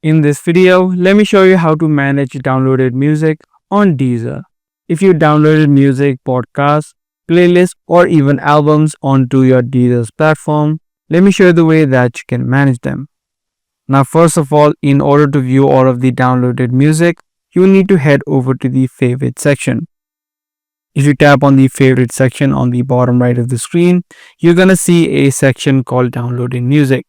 In this video, let me show you how to manage downloaded music on Deezer. If you downloaded music, podcasts, playlists, or even albums onto your Deezer's platform, let me show you the way that you can manage them. Now, first of all, in order to view all of the downloaded music, you need to head over to the favorite section. If you tap on the favorite section on the bottom right of the screen, you're going to see a section called downloading music.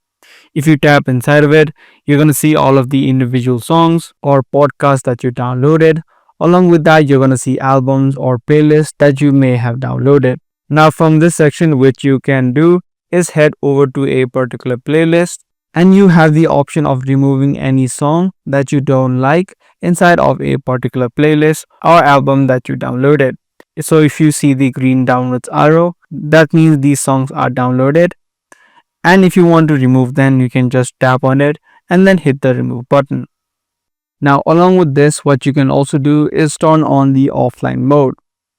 If you tap inside of it, you're going to see all of the individual songs or podcasts that you downloaded. Along with that, you're going to see albums or playlists that you may have downloaded. Now from this section, which you can do is head over to a particular playlist and you have the option of removing any song that you don't like inside of a particular playlist or album that you downloaded. So if you see the green downloads arrow, that means these songs are downloaded. And if you want to remove them, you can just tap on it and then hit the remove button. Now, along with this, what you can also do is turn on the offline mode.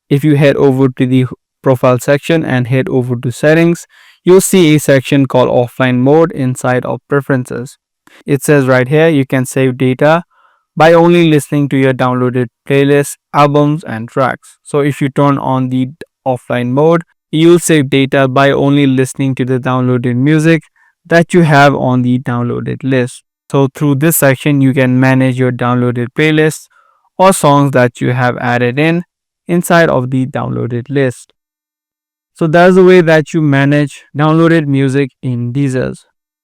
If you head over to the profile section and head over to settings, you'll see a section called offline mode inside of preferences. It says right here you can save data by only listening to your downloaded playlists, albums, and tracks. So if you turn on the offline mode, you'll save data by only listening to the downloaded music that you have on the downloaded list. So through this section, you can manage your downloaded playlists or songs that you have added inside of the downloaded list. So that's the way that you manage downloaded music in Deezer.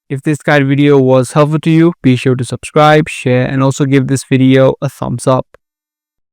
If this guide video was helpful to you, be sure to subscribe, share, and also give this video a thumbs up.